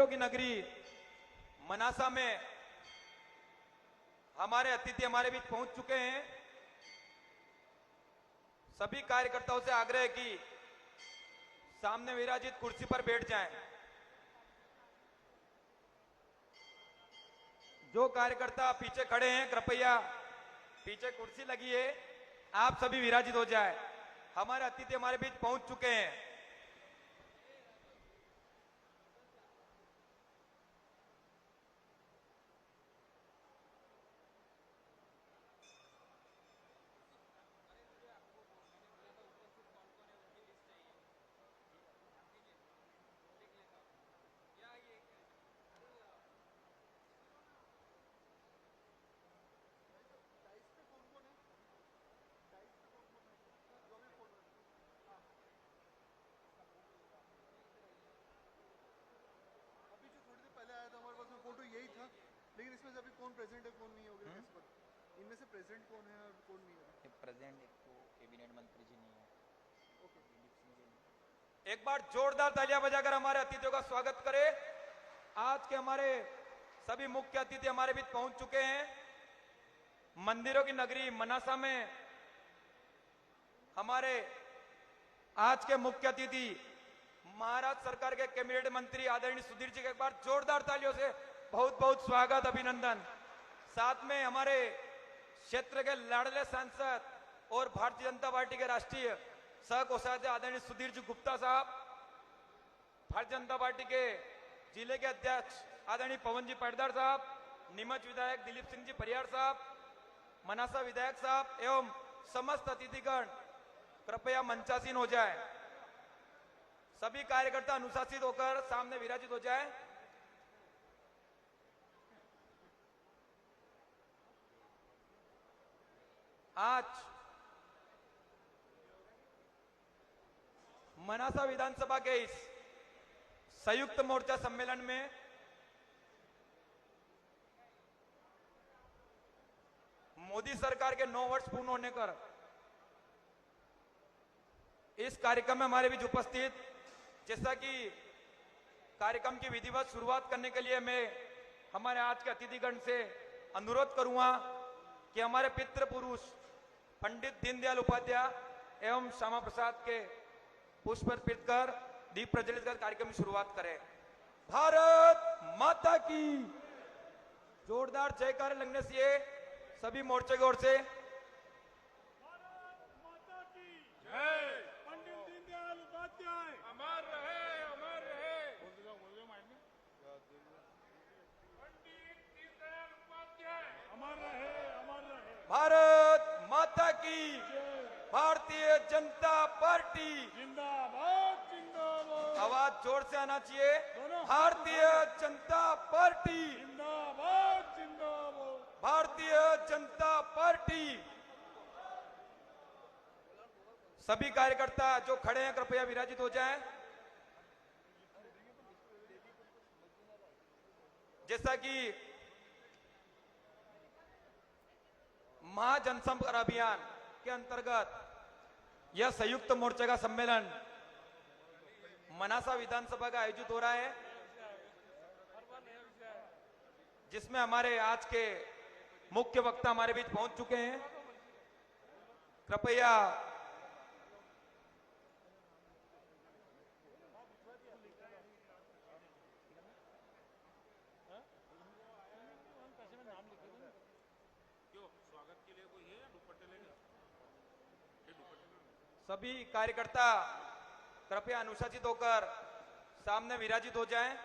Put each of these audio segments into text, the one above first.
मंदिरों की नगरी मनासा में हमारे अतिथि हमारे बीच पहुंच चुके हैं। सभी कार्यकर्ताओं से आग्रह है कि सामने विराजित कुर्सी पर बैठ जाएं। जो कार्यकर्ता पीछे खड़े हैं कृपया पीछे कुर्सी लगी है, आप सभी विराजित हो जाए। हमारे अतिथि हमारे बीच पहुंच चुके हैं। फोटो यही था, लेकिन इसमें से अभी कौन प्रेजेंट है कौन नहीं हो गया इस पर। इनमें से प्रेजेंट कौन है और कौन नहीं है? प्रेजेंट एक तो कैबिनेट मंत्री जी नहीं है। ओके, एक बार जोरदार तालियां बजाकर हमारे अतिथियों का स्वागत करें। आज के हमारे सभी मुख्य अतिथि हमारे बीच पहुंच चुके हैं। मंदिरों की नगरी मनासा में हमारे आज के मुख्य अतिथि महाराष्ट्र सरकार के कैबिनेट मंत्री आदरणीय सुधीर जी का एक बार जोरदार तालियों से बहुत बहुत स्वागत, अभिनंदन। साथ में हमारे क्षेत्र के लाडले सांसद और भारतीय जनता पार्टी के राष्ट्रीय सह कोषाध्यक्ष आदरणीय सुधीर जी गुप्ता साहब, भारतीय जनता पार्टी के जिले के अध्यक्ष आदरणीय पवन जी पटदार साहब, नीमच विधायक दिलीप सिंह जी परियार साहब, मनासा विधायक साहब एवं समस्त अतिथिगण कृपया मंचासीन हो जाए। सभी कार्यकर्ता अनुशासित होकर सामने विराजित हो जाए। आज मनासा विधानसभा के इस संयुक्त मोर्चा सम्मेलन में मोदी सरकार के 9 वर्ष पूर्ण होने पर इस कार्यक्रम में हमारे बीच उपस्थित, जैसा कि कार्यक्रम की विधिवत शुरुआत करने के लिए मैं हमारे आज के अतिथिगण से अनुरोध करूंगा कि हमारे पितृ पुरुष पंडित दीनदयाल उपाध्याय एवं श्यामा प्रसाद के पुष्प अर्पित कर दीप प्रज्वलित कर कार्यक्रम की शुरुआत करें। भारत माता की जोरदार जयकार लगने से सभी मोर्चे की ओर से भारत माता की, भारतीय जनता पार्टी जिंदाबाद जिंदाबाद। आवाज जोर से आना चाहिए। भारतीय जनता पार्टी जिंदाबाद जिंदाबाद। भारतीय जनता पार्टी। सभी कार्यकर्ता जो खड़े हैं कृपया विराजित हो जाएं। जैसा कि महाजनसंपर्क अभियान के अंतर्गत यह संयुक्त मोर्चा का सम्मेलन मनासा विधानसभा का आयोजित हो रहा है, जिसमें हमारे आज के मुख्य वक्ता हमारे बीच पहुंच चुके हैं। कृपया सभी कार्यकर्ता कृपया अनुशासित होकर सामने विराजित हो जाएं।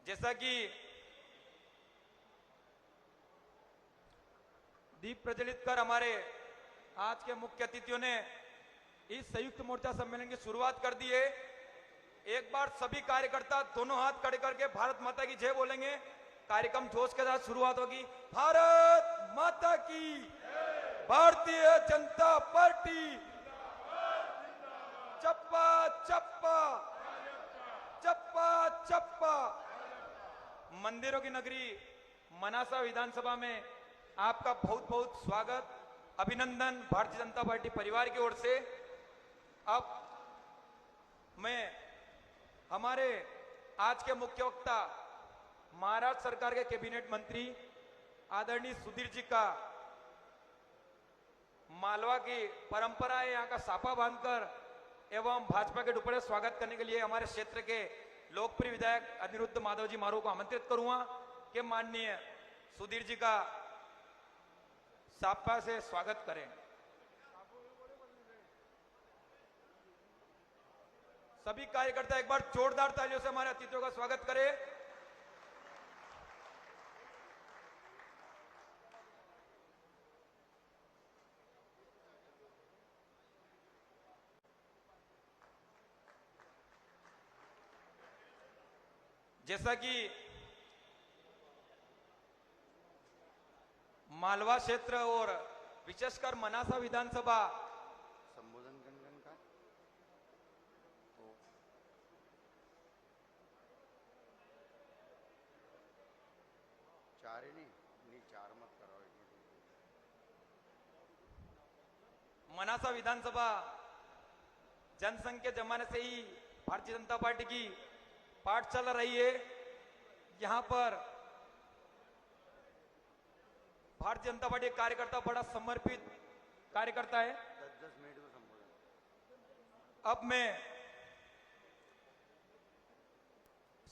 जैसा कि दीप प्रज्वलित कर हमारे आज के मुख्य अतिथियों ने इस संयुक्त मोर्चा सम्मेलन की शुरुआत कर दी है। एक बार सभी कार्यकर्ता दोनों हाथ खड़े करके भारत माता की जय बोलेंगे। कार्यक्रम जोश के साथ शुरुआत होगी। भारत माता की, भारतीय जनता पार्टी, चप्पा चप्पा चप्पा चप्पा। मंदिरों की नगरी मनासा विधानसभा में आपका बहुत बहुत स्वागत, अभिनंदन भारतीय जनता पार्टी परिवार की ओर से। अब मैं हमारे आज के मुख्य वक्ता महाराष्ट्र सरकार के कैबिनेट मंत्री आदरणीय सुधीर जी का मालवा की परंपरा है, यहाँ का साफा बांधकर एवं भाजपा के दुपड़े स्वागत करने के लिए हमारे क्षेत्र के लोकप्रिय विधायक अनिरुद्ध माधव जी मारू को आमंत्रित करूंगा कि माननीय सुधीर जी का साफा से स्वागत करें। सभी कार्यकर्ता एक बार जोरदार तालियों से हमारे अतिथियों का स्वागत करें। जैसा कि मालवा क्षेत्र और विशेषकर मनासा विधानसभा संबोधन गणगण का तो चार ही नहीं चार मत कराओ मनासा विधानसभा जनसंघ के जमाने से ही भारतीय जनता पार्टी की पाठ चल रही है। यहां पर भारतीय जनता पार्टी कार्यकर्ता बड़ा समर्पित कार्यकर्ता है। 10 मिनट में संबोधन। अब मैं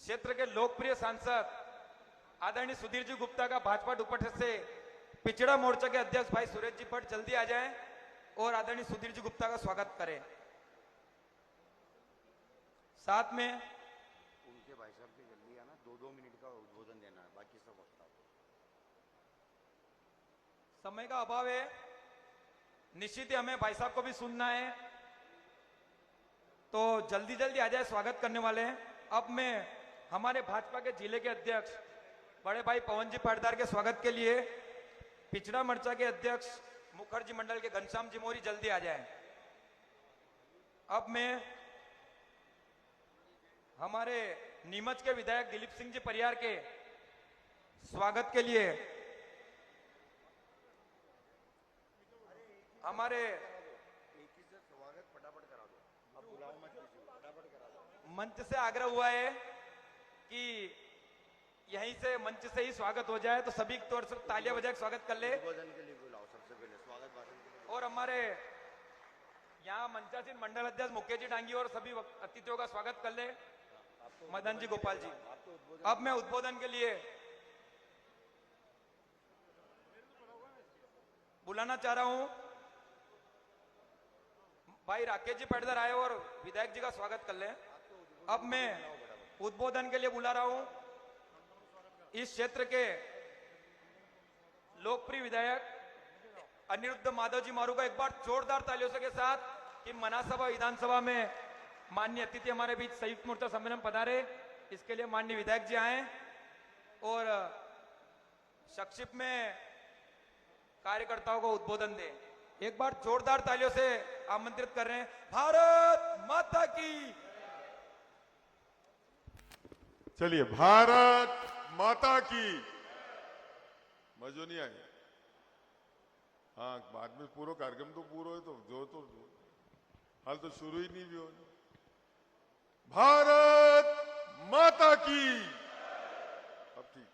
क्षेत्र के लोकप्रिय सांसद आदरणीय सुधीर जी गुप्ता का भाजपा दुपट्टे से पिछड़ा मोर्चा के अध्यक्ष भाई सुरेश जी भट्ट जल्दी आ जाएं और आदरणीय सुधीर जी गुप्ता का स्वागत करें। साथ में उनके भाई साहब की जल्दी आना, 2-2 मिनट का उद्बोधन देना है, बाकी सब वक्त आप। समय का अभाव है, निश्चित ही हमें भाई साहब को भी सुनना है, तो जल्दी जल्दी आ जाए, स्वागत करने वाले हैं। अब मैं हमारे भाजपा के जिले के अध्यक्ष बड़े भाई पवन जी पाटीदार के स्वागत के लिए पिछड़ा मोर्चा के अध्यक्ष मुखर्जी मंडल के घनश्याम जी मौर्य जल्दी आ जाए। अब मैं हमारे नीमच के विधायक दिलीप सिंह जी परियार के स्वागत के लिए हमारे एक ही से स्वागत फटाफट करा दो, अब बुलाओ मत किसी को, फटाफट करा दो। मंच से आग्रह हुआ है कि यहीं से मंच से ही स्वागत हो जाए, तो सभी तौर से तालियां बजाकर स्वागत कर ले। उद्बोधन के लिए बुलाओ सबसे पहले, स्वागत भाषण के लिए। और हमारे यहाँ मंचासीन मंडल अध्यक्ष मुकेश जी डांगी और सभी अतिथियों का स्वागत कर ले। मदन जी, गोपाल जी। अब मैं उद्बोधन के लिए बुलाना चाह रहा हूं भाई राकेश जी पाटीदार आए और विधायक जी का स्वागत कर ले। अब मैं उद्बोधन के लिए बुला रहा हूं इस क्षेत्र के लोकप्रिय विधायक अनिरुद्ध माधव जी मारू का एक बार जोरदार तालियों से के साथ कि मनासभा विधानसभा में माननीय अतिथि हमारे बीच संयुक्त मोर्चा सम्मेलन पधारे, इसके लिए माननीय विधायक जी आए और संक्षिप्त में कार्यकर्ताओं को उद्बोधन दें। एक बार जोरदार तालियों से आमंत्रित कर रहे हैं। भारत माता की। चलिए, भारत माता की। मजो नहीं आया? हाँ, बाद में पूरा कार्यक्रम तो पूरा है, तो जो तो हाल तो शुरू ही नहीं भी हो। भारत माता की। अब ठीक,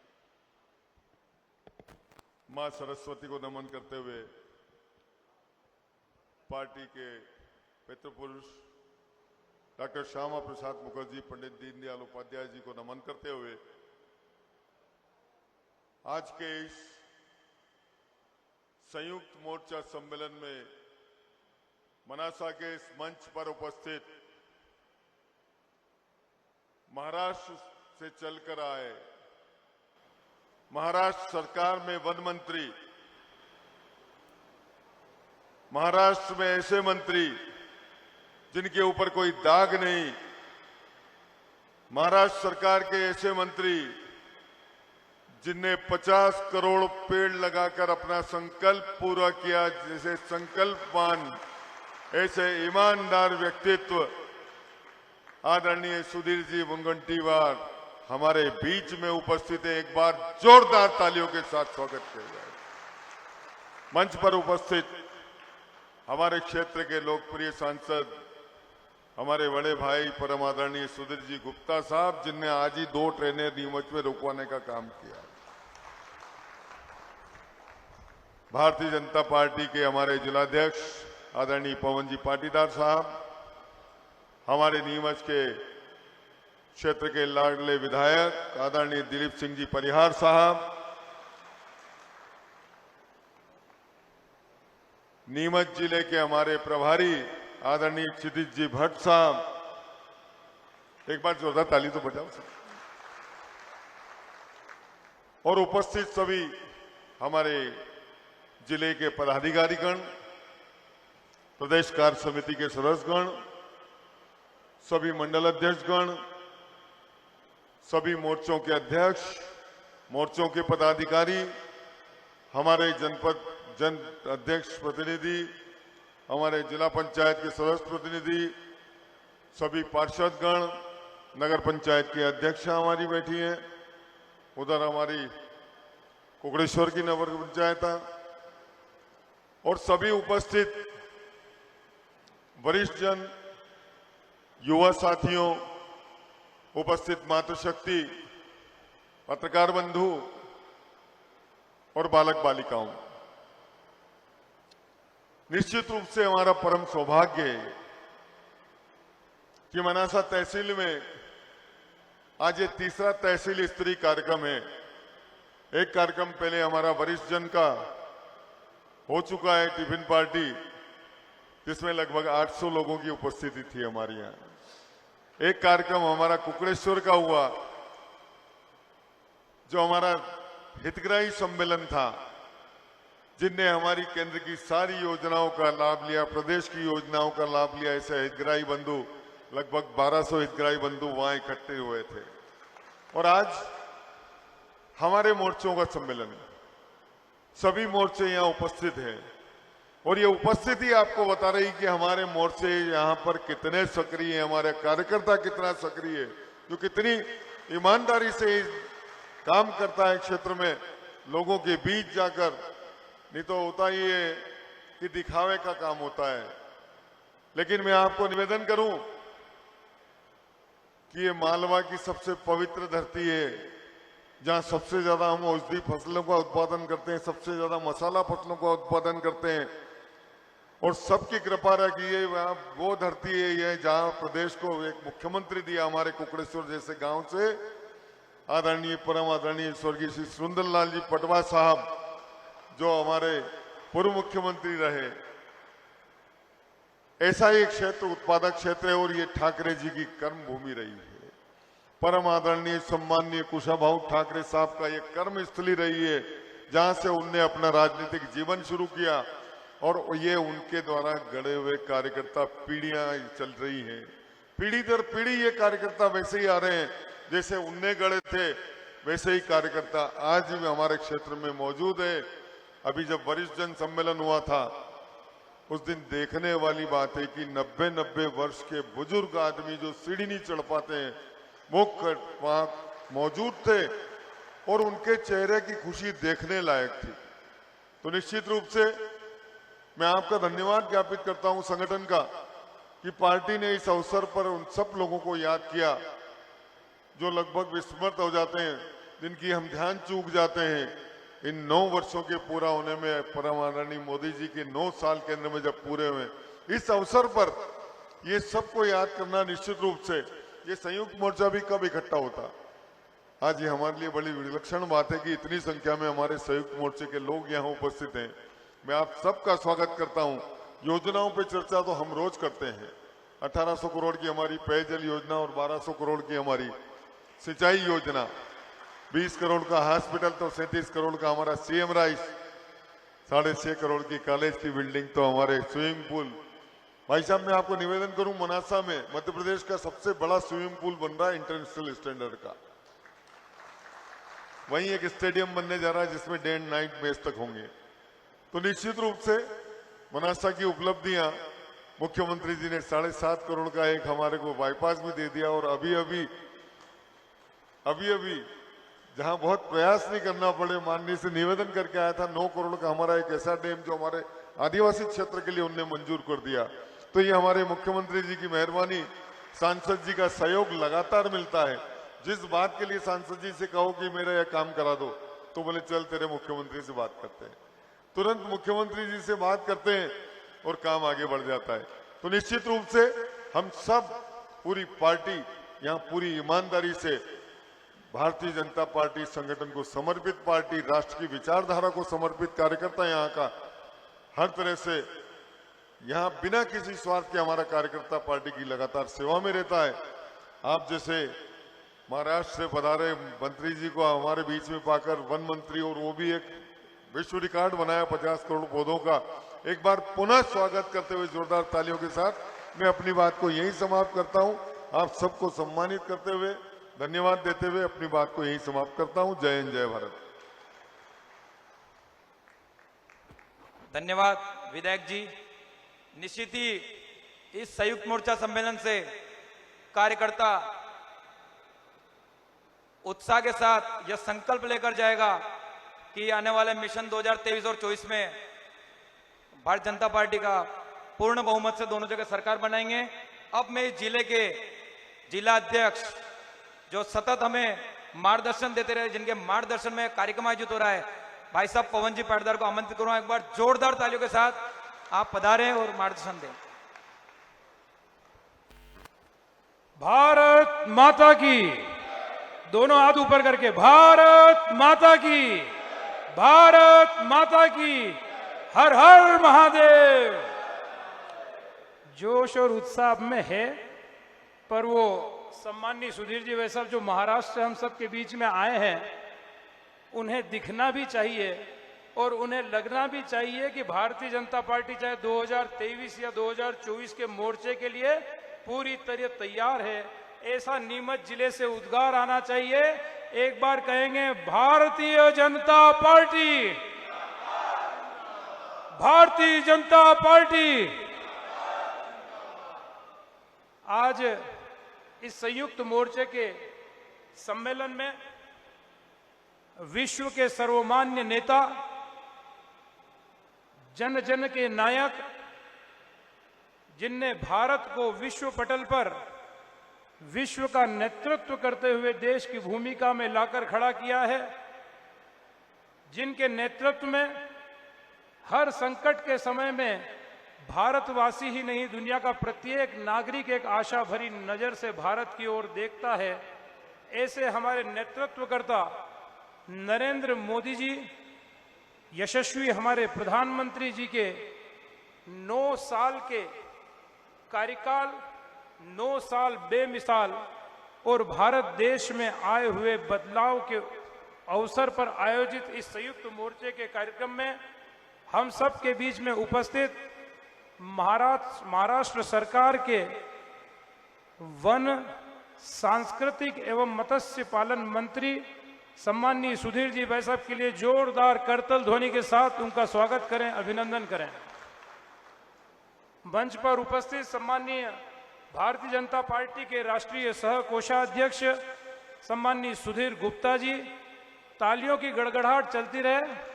मां सरस्वती को नमन करते हुए पार्टी के पितृपुरुष डॉक्टर श्यामा प्रसाद मुखर्जी, पंडित दीनदयाल उपाध्याय जी को नमन करते हुए आज के इस संयुक्त मोर्चा सम्मेलन में मनासा के इस मंच पर उपस्थित महाराष्ट्र से चलकर आए, महाराष्ट्र सरकार में वन मंत्री, महाराष्ट्र में ऐसे मंत्री जिनके ऊपर कोई दाग नहीं, महाराष्ट्र सरकार के ऐसे मंत्री जिनने 50 करोड़ पेड़ लगाकर अपना संकल्प पूरा किया, जैसे संकल्पवान ऐसे ईमानदार व्यक्तित्व आदरणीय सुधीर जी मुनगंटीवार हमारे बीच में उपस्थित है। एक बार जोरदार तालियों के साथ स्वागत किया जाए। मंच पर उपस्थित हमारे क्षेत्र के लोकप्रिय सांसद हमारे बड़े भाई परम आदरणीय सुधीर जी गुप्ता साहब, जिनने आज ही 2 ट्रेनें नीमच में रुकवाने का काम किया। भारतीय जनता पार्टी के हमारे जिलाध्यक्ष आदरणीय पवन जी पाटीदार साहब, हमारे नीमच के क्षेत्र के लाडले विधायक आदरणीय दिलीप सिंह जी परिहार साहब, नीमच जिले के हमारे प्रभारी आदरणीय क्षितिज जी भट्ट साहब, एक बार जोरदार ताली तो बजाओ सर। और उपस्थित सभी हमारे जिले के पदाधिकारीगण, प्रदेश कार्य समिति के सदस्यगण, सभी मंडल अध्यक्षगण, सभी मोर्चों के अध्यक्ष, मोर्चों के पदाधिकारी, हमारे जनपद जन अध्यक्ष प्रतिनिधि, हमारे जिला पंचायत के सदस्य प्रतिनिधि, सभी पार्षदगण, नगर पंचायत की अध्यक्ष हमारी बैठी हैं, उधर हमारी कुकड़ेश्वर की नगर पंचायत और सभी उपस्थित वरिष्ठ जन, युवा साथियों, उपस्थित मातृशक्ति, पत्रकार बंधु और बालक बालिकाओं, निश्चित रूप से हमारा परम सौभाग्य है कि मनासा तहसील में आज ये तीसरा तहसील स्तरीय कार्यक्रम है। एक कार्यक्रम पहले हमारा वरिष्ठ जन का हो चुका है, टिफिन पार्टी, जिसमें लगभग 800 लोगों की उपस्थिति थी हमारे यहाँ। एक कार्यक्रम हमारा कुकड़ेश्वर का हुआ, जो हमारा हितग्राही सम्मेलन था, जिनने हमारी केंद्र की सारी योजनाओं का लाभ लिया, प्रदेश की योजनाओं का लाभ लिया। ऐसे हितग्राही बंधु, लगभग 1200 हितग्राही बंधु वहां इकट्ठे हुए थे। और आज हमारे मोर्चों का सम्मेलन है, सभी मोर्चे यहाँ उपस्थित हैं और ये उपस्थिति आपको बता रही कि हमारे मोर्चे यहाँ पर कितने सक्रिय हैं, हमारे कार्यकर्ता कितना सक्रिय है, जो कितनी ईमानदारी से काम करता है क्षेत्र में, लोगों के बीच जाकर। नहीं तो होता ही है कि दिखावे का काम होता है। लेकिन मैं आपको निवेदन करूं कि ये मालवा की सबसे पवित्र धरती है, जहां सबसे ज्यादा हम औषधि फसलों का उत्पादन करते हैं, सबसे ज्यादा मसाला फसलों का उत्पादन करते हैं और सबकी कृपा रखी है। वहां वो धरती है ये जहां प्रदेश को एक मुख्यमंत्री दिया हमारे कुकड़ेश्वर जैसे गांव से, आदरणीय परम आदरणीय स्वर्गीय श्री सुंदरलाल जी पटवा साहब, जो हमारे पूर्व मुख्यमंत्री रहे। ऐसा एक क्षेत्र उत्पादक क्षेत्र है और ये ठाकरे जी की कर्म भूमि रही है। परम आदरणीय सम्माननीय कुशाभाऊ ठाकरे साहब का ये कर्म स्थली रही है, जहां से उनने अपना राजनीतिक जीवन शुरू किया और ये उनके द्वारा गढ़े हुए कार्यकर्ता पीढ़ियां चल रही हैं। पीढ़ी दर पीढ़ी ये कार्यकर्ता वैसे ही आ रहे हैं, जैसे उनने गढ़े थे वैसे ही कार्यकर्ता आज भी हमारे क्षेत्र में मौजूद है। अभी जब वरिष्ठ जन सम्मेलन हुआ था, उस दिन देखने वाली बात है कि 90 वर्ष के बुजुर्ग आदमी जो सीढ़ी नहीं चढ़ पाते हैं, वो वहां मौजूद थे और उनके चेहरे की खुशी देखने लायक थी। तो निश्चित रूप से मैं आपका धन्यवाद ज्ञापित करता हूं संगठन का कि पार्टी ने इस अवसर पर उन सब लोगों को याद किया जो लगभग विस्मृत हो जाते हैं, जिनकी हम ध्यान चूक जाते हैं। इन 9 वर्षों के पूरा होने में, परम आदरणीय मोदी जी के 9 साल केंद्र में जब पूरे हुए, इस अवसर पर ये सबको याद करना निश्चित रूप से, ये संयुक्त मोर्चा भी कब इकट्ठा होता। आज ये हमारे लिए बड़ी विलक्षण बात है कि इतनी संख्या में हमारे संयुक्त मोर्चे के लोग यहाँ उपस्थित हैं। मैं आप सबका स्वागत करता हूँ। योजनाओं पे चर्चा तो हम रोज करते हैं। 1800 करोड़ की हमारी पेयजल योजना और 1200 करोड़ की हमारी सिंचाई योजना, 20 करोड़ का हॉस्पिटल, तो 37 करोड़ का हमारा सीएम राइस, 6.5 करोड़ की कॉलेज की बिल्डिंग, तो हमारे स्विमिंग पूल। भाई साहब मैं आपको निवेदन करूं, मनासा में मध्य प्रदेश का सबसे बड़ा स्विमिंग पूल बन रहा है इंटरनेशनल स्टैंडर्ड का। वहीं एक स्टेडियम बनने जा रहा है जिसमें डे एंड नाइट मैच तक होंगे। तो निश्चित रूप से मनासा की उपलब्धियां, मुख्यमंत्री जी ने 7.5 करोड़ का एक हमारे को बाईपास भी दे दिया और अभी अभी जहां बहुत प्रयास नहीं करना पड़े, माननीय से निवेदन करके आया था 9 करोड़ का हमारा एक ऐसा डैम जो हमारे आदिवासी क्षेत्र के लिए उनने मंजूर कर दिया। तो ये हमारे मुख्यमंत्री जी की मेहरबानी, सांसद जी का सहयोग लगातार मिलता है। जिस बात के लिए सांसद जी से कहो कि मेरा यह काम करा दो, तो बोले चल तेरे मुख्यमंत्री से बात करते हैं, तुरंत मुख्यमंत्री जी से बात करते हैं और काम आगे बढ़ जाता है। तो निश्चित रूप से हम सब पूरी पार्टी यहाँ पूरी ईमानदारी से भारतीय जनता पार्टी संगठन को समर्पित पार्टी, राष्ट्र की विचारधारा को समर्पित कार्यकर्ता यहाँ का हर तरह से यहाँ बिना किसी स्वार्थ के हमारा कार्यकर्ता पार्टी की लगातार सेवा में रहता है। आप जैसे महाराष्ट्र से पधारे मंत्री जी को हमारे बीच में पाकर वन मंत्री, और वो भी एक विश्व रिकॉर्ड बनाया 50 करोड़ पौधों का, एक बार पुनः स्वागत करते हुए जोरदार तालियों के साथ मैं अपनी बात को यहीं समाप्त करता हूं। आप सबको सम्मानित करते हुए, धन्यवाद देते हुए अपनी बात को यहीं समाप्त करता हूं। जय हिंद, जय भारत। धन्यवाद विधायक जी। निश्चित ही इस संयुक्त मोर्चा सम्मेलन से कार्यकर्ता उत्साह के साथ यह संकल्प लेकर जाएगा कि आने वाले मिशन 2023 और 24 में भारतीय जनता पार्टी का पूर्ण बहुमत से दोनों जगह सरकार बनाएंगे। अब मैं इस जिले के जिला अध्यक्ष जो सतत हमें मार्गदर्शन देते रहे, जिनके मार्गदर्शन में कार्यक्रम आयोजित हो रहा है, भाई साहब पवन जी पाटीदार को आमंत्रित करूंगा। एक बार जोरदार तालियों के साथ आप पधारें और मार्गदर्शन दें। भारत माता की, दोनों हाथ ऊपर करके, भारत माता की, भारत माता की, हर हर महादेव। जोश और उत्साह में है, पर वो सम्माननीय सुधीर जी वैसा जो महाराष्ट्र से हम सब के बीच में आए हैं, उन्हें दिखना भी चाहिए और उन्हें लगना भी चाहिए कि भारतीय जनता पार्टी चाहे 2023 या 2024 के मोर्चे के लिए पूरी तरह तैयार है। ऐसा नीमच जिले से उद्गार आना चाहिए। एक बार कहेंगे, भारतीय जनता पार्टी, भारतीय जनता पार्टी। आज इस संयुक्त मोर्चे के सम्मेलन में विश्व के सर्वमान्य नेता, जन जन के नायक, जिनने भारत को विश्व पटल पर विश्व का नेतृत्व करते हुए देश की भूमिका में लाकर खड़ा किया है, जिनके नेतृत्व में हर संकट के समय में भारतवासी ही नहीं, दुनिया का प्रत्येक नागरिक एक आशा भरी नजर से भारत की ओर देखता है, ऐसे हमारे नेतृत्वकर्ता नरेंद्र मोदी जी, यशस्वी हमारे प्रधानमंत्री जी के 9 साल के कार्यकाल, 9 साल बेमिसाल और भारत देश में आए हुए बदलाव के अवसर पर आयोजित इस संयुक्त मोर्चे के कार्यक्रम में हम सब के बीच में उपस्थित महाराष्ट्र सरकार के वन, सांस्कृतिक एवं मत्स्य पालन मंत्री सम्माननीय सुधीर जी भाई साहब के लिए जोरदार करतल ध्वनि के साथ उनका स्वागत करें, अभिनंदन करें। मंच पर उपस्थित सम्माननीय भारतीय जनता पार्टी के राष्ट्रीय सह कोषाध्यक्ष सम्माननीय सुधीर गुप्ता जी, तालियों की गड़गड़ाहट चलती रहे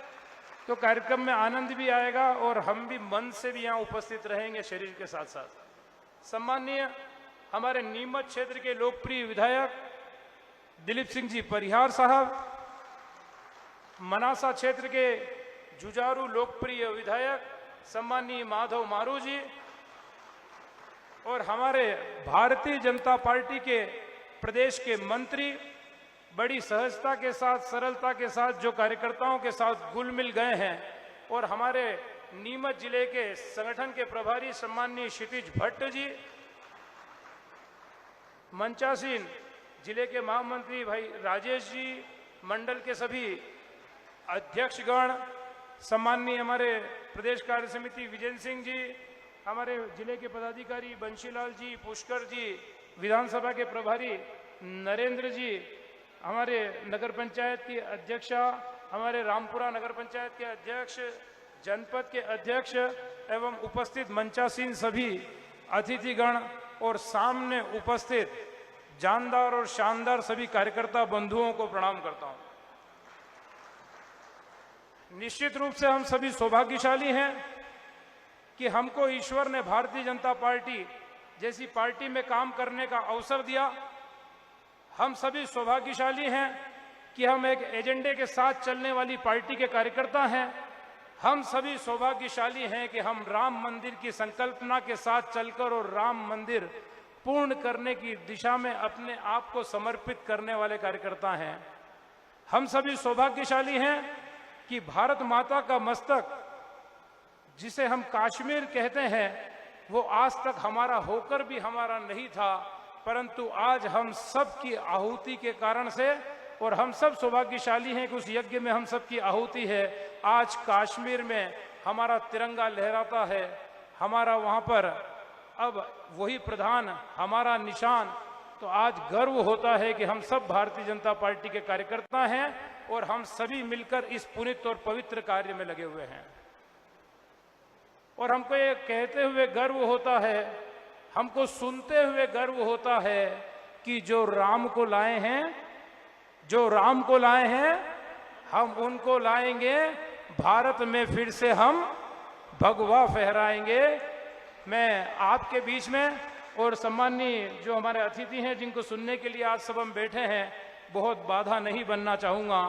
तो कार्यक्रम में आनंद भी आएगा और हम भी मन से भी यहाँ उपस्थित रहेंगे शरीर के साथ साथ। सम्माननीय हमारे नीमच क्षेत्र के लोकप्रिय विधायक दिलीप सिंह जी परिहार साहब, मनासा क्षेत्र के जुझारू लोकप्रिय विधायक सम्माननीय माधव मारू जी, और हमारे भारतीय जनता पार्टी के प्रदेश के मंत्री बड़ी सहजता के साथ, सरलता के साथ जो कार्यकर्ताओं के साथ घुल मिल गए हैं, और हमारे नीमच जिले के संगठन के प्रभारी सम्माननीय क्षितिज भट्ट जी, मंचासीन जिले के महामंत्री भाई राजेश जी, मंडल के सभी अध्यक्षगण, सम्माननीय हमारे प्रदेश कार्य समिति विजेंद्र सिंह जी, हमारे जिले के पदाधिकारी बंशीलाल जी, पुष्कर जी, विधानसभा के प्रभारी नरेंद्र जी, हमारे नगर पंचायत की अध्यक्षा, हमारे रामपुरा नगर पंचायत के अध्यक्ष, जनपद के अध्यक्ष एवं उपस्थित मंचासीन सभी अतिथिगण और सामने उपस्थित जानदार और शानदार सभी कार्यकर्ता बंधुओं को प्रणाम करता हूं। निश्चित रूप से हम सभी सौभाग्यशाली हैं कि हमको ईश्वर ने भारतीय जनता पार्टी जैसी पार्टी में काम करने का अवसर दिया। हम सभी सौभाग्यशाली हैं कि हम एक एजेंडे के साथ चलने वाली पार्टी के कार्यकर्ता हैं। हम सभी सौभाग्यशाली हैं कि हम राम मंदिर की संकल्पना के साथ चलकर और राम मंदिर पूर्ण करने की दिशा में अपने आप को समर्पित करने वाले कार्यकर्ता हैं। हम सभी सौभाग्यशाली हैं कि भारत माता का मस्तक, जिसे हम कश्मीर कहते हैं, वो आज तक हमारा होकर भी हमारा नहीं था, परंतु आज हम सब की आहुति के कारण से, और हम सब सौभाग्यशाली हैं कि उस यज्ञ में हम सब की आहुति है। आज कश्मीर में हमारा तिरंगा लहराता है, हमारा वहाँ पर अब वही प्रधान हमारा निशान। तो आज गर्व होता है कि हम सब भारतीय जनता पार्टी के कार्यकर्ता हैं और हम सभी मिलकर इस पुनीत और पवित्र कार्य में लगे हुए हैं। और हमको ये कहते हुए गर्व होता है, हमको सुनते हुए गर्व होता है कि जो राम को लाए हैं, जो राम को लाए हैं, हम उनको लाएंगे भारत में, फिर से हम भगवा फहराएंगे। मैं आपके बीच में और सम्माननीय जो हमारे अतिथि हैं जिनको सुनने के लिए आज सब हम बैठे हैं, बहुत बाधा नहीं बनना चाहूँगा,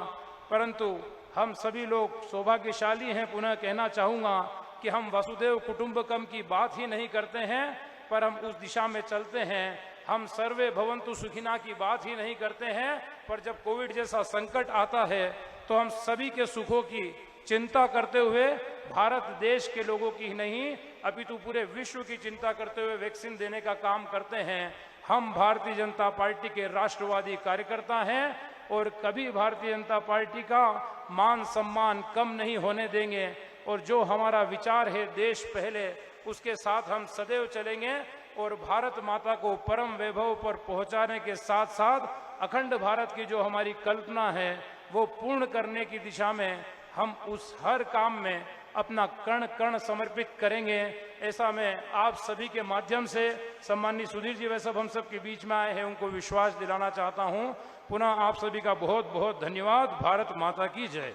परंतु हम सभी लोग सौभाग्यशाली हैं। पुनः कहना चाहूँगा कि हम वसुदेव कुटुंबकम की बात ही नहीं करते हैं, पर हम उस दिशा में चलते हैं। हम सर्वे भवन्तु सुखिना की बात ही नहीं करते हैं, पर जब कोविड जैसा संकट आता है तो हम सभी के सुखों की चिंता करते हुए भारत देश के लोगों की ही नहीं अपितु पूरे विश्व की चिंता करते हुए वैक्सीन देने का काम करते हैं। हम भारतीय जनता पार्टी के राष्ट्रवादी कार्यकर्ता हैं और कभी भारतीय जनता पार्टी का मान सम्मान कम नहीं होने देंगे। और जो हमारा विचार है देश पहले, उसके साथ हम सदैव चलेंगे और भारत माता को परम वैभव पर पहुंचाने के साथ साथ अखंड भारत की जो हमारी कल्पना है वो पूर्ण करने की दिशा में हम उस हर काम में अपना कण कण समर्पित करेंगे। ऐसा मैं आप सभी के माध्यम से सम्माननीय सुधीर जी वैसे हम सब के बीच में आए हैं उनको विश्वास दिलाना चाहता हूं। पुनः आप सभी का बहुत बहुत धन्यवाद। भारत माता की जय।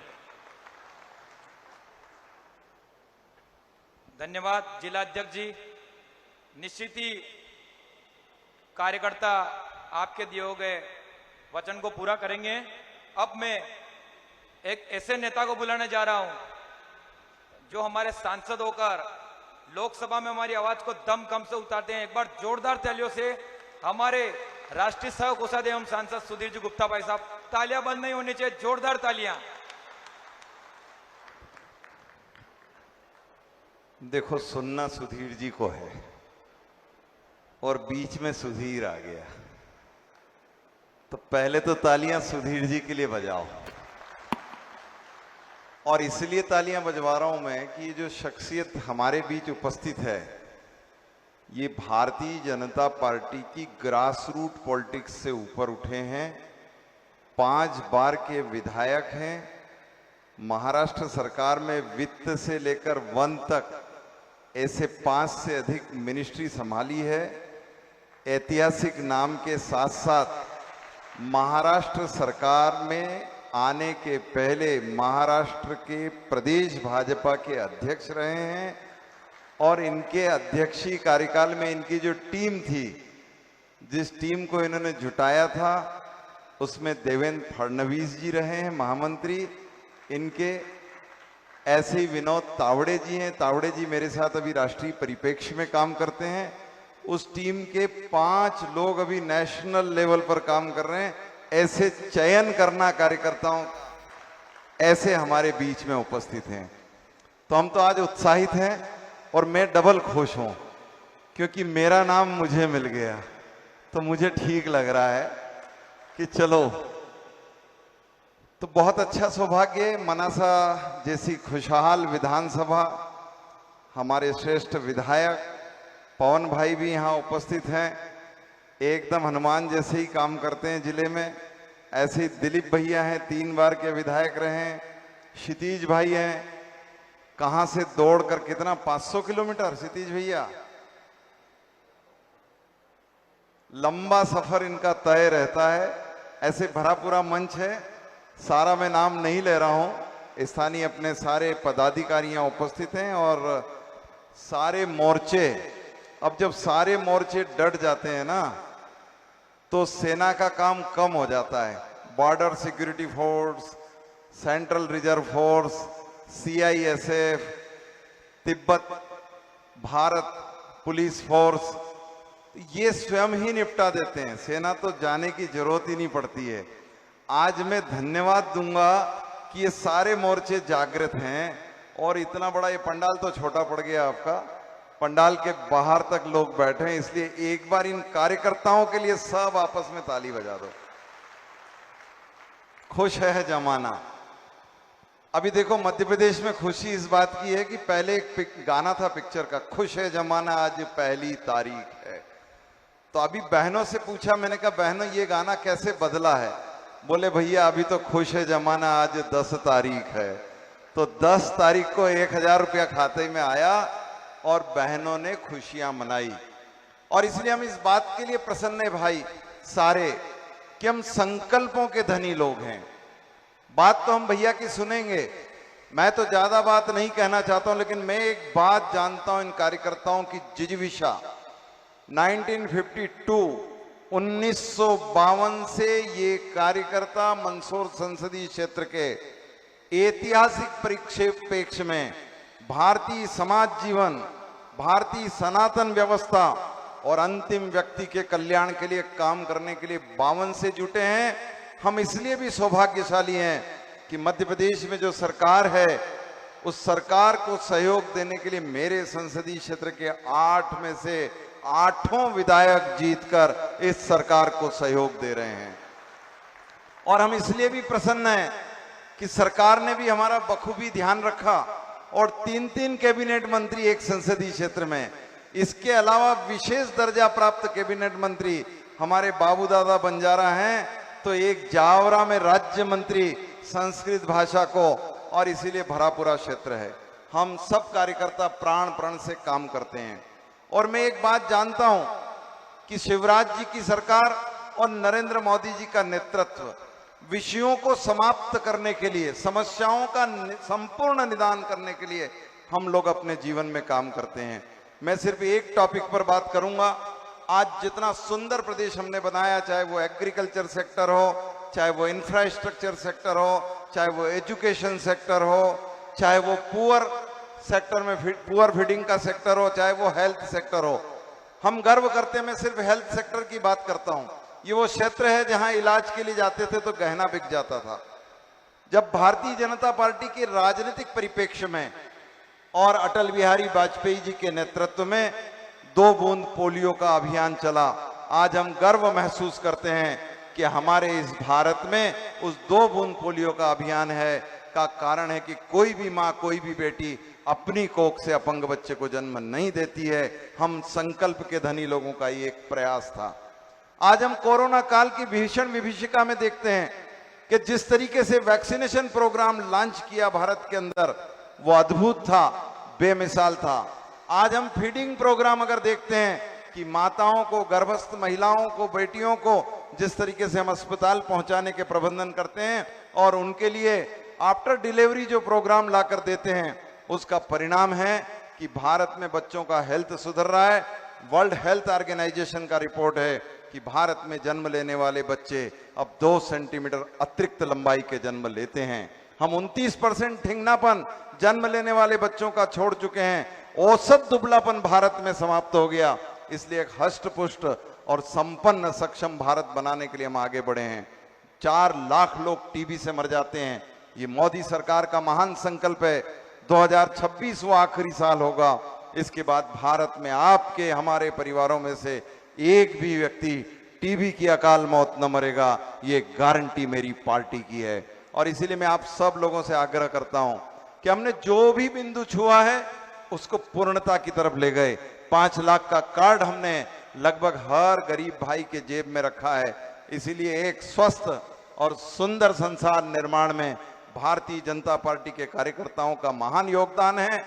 धन्यवाद जिला अध्यक्ष जी। निश्चित ही कार्यकर्ता आपके दिए गए वचन को पूरा करेंगे। अब मैं एक ऐसे नेता को बुलाने जा रहा हूं जो हमारे सांसद होकर लोकसभा में हमारी आवाज को दम कम से उतारते हैं। एक बार जोरदार तालियों से हमारे राष्ट्रीय सह कोषाध्यक्ष एवं सांसद सुधीर जी गुप्ता भाई साहब। तालियां बंद नहीं होनी चाहिए, जोरदार तालियां। देखो, सुनना सुधीर जी को है और बीच में सुधीर आ गया, तो पहले तो तालियां सुधीर जी के लिए बजाओ। और इसलिए तालियां बजवा रहा हूं मैं कि ये जो शख्सियत हमारे बीच उपस्थित है, ये भारतीय जनता पार्टी की ग्रास रूट पॉलिटिक्स से ऊपर उठे हैं, 5 बार के विधायक हैं, महाराष्ट्र सरकार में वित्त से लेकर वन तक ऐसे 5 से अधिक मिनिस्ट्री संभाली है। ऐतिहासिक नाम के साथ साथ महाराष्ट्र सरकार में आने के पहले महाराष्ट्र के प्रदेश भाजपा के अध्यक्ष रहे हैं और इनके अध्यक्षीय कार्यकाल में इनकी जो टीम थी, जिस टीम को इन्होंने जुटाया था, उसमें देवेंद्र फडणवीस जी रहे हैं महामंत्री इनके। ऐसे ही विनोद तावड़े जी हैं, तावड़े जी मेरे साथ अभी राष्ट्रीय परिप्रेक्ष्य में काम करते हैं। उस टीम के 5 लोग अभी नेशनल लेवल पर काम कर रहे हैं। ऐसे चयन करना कार्यकर्ताओं, ऐसे हमारे बीच में उपस्थित हैं। तो हम तो आज उत्साहित हैं और मैं डबल खुश हूं क्योंकि मेरा नाम मुझे मिल गया। तो मुझे ठीक लग रहा है कि चलो, तो बहुत अच्छा सौभाग्य। मनासा जैसी खुशहाल विधानसभा, हमारे श्रेष्ठ विधायक पवन भाई भी यहाँ उपस्थित हैं, एकदम हनुमान जैसे ही काम करते हैं जिले में। ऐसे ही दिलीप भैया हैं, 3 बार के विधायक रहे हैं। क्षितिज भाई हैं, कहाँ से दौड़कर कितना 500 किलोमीटर क्षितिज भैया, लंबा सफर इनका तय रहता है। ऐसे भरा पूरा मंच है, सारा मैं नाम नहीं ले रहा हूं, स्थानीय अपने सारे पदाधिकारियां उपस्थित हैं और सारे मोर्चे, अब जब सारे मोर्चे डट जाते हैं ना तो सेना का काम कम हो जाता है। Border security force, central reserve force, CISF, Tibet Bharat police force, ये स्वयं ही निपटा देते हैं। सेना तो जाने की जरूरत ही नहीं पड़ती है। आज मैं धन्यवाद दूंगा कि ये सारे मोर्चे जागृत हैं और इतना बड़ा ये पंडाल तो छोटा पड़ गया आपका, पंडाल के बाहर तक लोग बैठे हैं, इसलिए एक बार इन कार्यकर्ताओं के लिए सब आपस में ताली बजा दो। खुश है जमाना। अभी देखो मध्य प्रदेश में खुशी इस बात की है कि पहले एक गाना था पिक्चर का, खुश है जमाना आज पहली तारीख है। तो अभी बहनों से पूछा, मैंने कहा बहनों ये गाना कैसे बदला है? बोले भैया अभी तो खुश है जमाना आज 10 तारीख है। तो 10 तारीख को 1000 रुपया खाते में आया और बहनों ने खुशियां मनाई। और इसलिए हम इस बात के लिए प्रसन्न है भाई सारे कि हम संकल्पों के धनी लोग हैं। बात तो हम भैया की सुनेंगे, मैं तो ज्यादा बात नहीं कहना चाहता हूं, लेकिन मैं एक बात जानता हूं इन कार्यकर्ताओं की जिजीविषा। 1952 से ये कार्यकर्ता मंदसौर संसदीय क्षेत्र के ऐतिहासिक परिप्रेक्ष में भारतीय समाज जीवन, भारतीय सनातन व्यवस्था और अंतिम व्यक्ति के कल्याण के लिए काम करने के लिए 52 से जुटे हैं। हम इसलिए भी सौभाग्यशाली हैं कि मध्य प्रदेश में जो सरकार है उस सरकार को सहयोग देने के लिए मेरे संसदीय क्षेत्र के 8 में से 8 विधायक जीतकर इस सरकार को सहयोग दे रहे हैं। और हम इसलिए भी प्रसन्न हैं कि सरकार ने भी हमारा बखूबी ध्यान रखा और 3-3 कैबिनेट मंत्री एक संसदीय क्षेत्र में। इसके अलावा विशेष दर्जा प्राप्त कैबिनेट मंत्री हमारे बाबू दादा बंजारा हैं, तो एक जावरा में राज्य मंत्री संस्कृत भाषा को, और इसीलिए भरापुरा क्षेत्र है। हम सब कार्यकर्ता प्राण प्रण से काम करते हैं। और मैं एक बात जानता हूं कि शिवराज जी की सरकार और नरेंद्र मोदी जी का नेतृत्व विषयों को समाप्त करने के लिए, समस्याओं का संपूर्ण निदान करने के लिए हम लोग अपने जीवन में काम करते हैं। मैं सिर्फ एक टॉपिक पर बात करूंगा। आज जितना सुंदर प्रदेश हमने बनाया, चाहे वो एग्रीकल्चर सेक्टर हो, चाहे वो इंफ्रास्ट्रक्चर सेक्टर हो, चाहे वो एजुकेशन सेक्टर हो, चाहे वो पुअर सेक्टर में पुअर फीडिंग का सेक्टर हो, चाहे वो हेल्थ सेक्टर हो, हम गर्व करते हैं। मैं सिर्फ हेल्थ सेक्टर की बात करता हूं। ये वो क्षेत्र है जहां इलाज के लिए जाते थे तो गहना बिक जाता था। जब भारतीय जनता पार्टी के राजनीतिक परिप्रेक्ष्य में और अटल बिहारी वाजपेयी जी के नेतृत्व में 2 बूंद पोलियो का अभियान चला, आज हम गर्व महसूस करते हैं कि हमारे इस भारत में उस 2 बूंद पोलियो का अभियान है का कारण है कि कोई भी माँ, कोई भी बेटी अपनी कोख से अपंग बच्चे को जन्म नहीं देती है। हम संकल्प के धनी लोगों का ये एक प्रयास था। आज हम कोरोना काल की भीषण विभीषिका में देखते हैं कि जिस तरीके से वैक्सीनेशन प्रोग्राम लॉन्च किया भारत के अंदर, वो अद्भुत था, बेमिसाल था। आज हम फीडिंग प्रोग्राम अगर देखते हैं कि माताओं को, गर्भस्थ महिलाओं को, बेटियों को जिस तरीके से हम अस्पताल पहुंचाने के प्रबंधन करते हैं और उनके लिए आफ्टर डिलीवरी जो प्रोग्राम लाकर देते हैं, उसका परिणाम है कि भारत में बच्चों का हेल्थ सुधर रहा है। वर्ल्ड हेल्थ ऑर्गेनाइजेशन का रिपोर्ट है कि भारत में जन्म लेने वाले बच्चे अब 2 सेंटीमीटर अतिरिक्त लंबाई के जन्म लेते हैं। हम 29% ठिंगनापन जन्म लेने वाले बच्चों का छोड़ चुके हैं। औसत दुबलापन भारत में समाप्त हो गया। इसलिए एक हष्ट पुष्ट और संपन्न सक्षम भारत बनाने के लिए हम आगे बढ़े हैं। 4 लाख लोग टीबी से मर जाते हैं। ये मोदी सरकार का महान संकल्प है। 2026 वो आखिरी साल होगा, इसके बाद भारत में आपके, हमारे परिवारों में से एक भी व्यक्ति टीबी की अकाल मौत न मरेगा। ये गारंटी मेरी पार्टी की है। और इसीलिए मैं आप सब लोगों से आग्रह करता हूं कि हमने जो भी बिंदु छुआ है उसको पूर्णता की तरफ ले गए। 5 लाख का कार्ड हमने लगभग हर गरीब भाई के जेब में रखा है। इसीलिए एक स्वस्थ और सुंदर संसार निर्माण में भारतीय जनता पार्टी के कार्यकर्ताओं का महान योगदान है।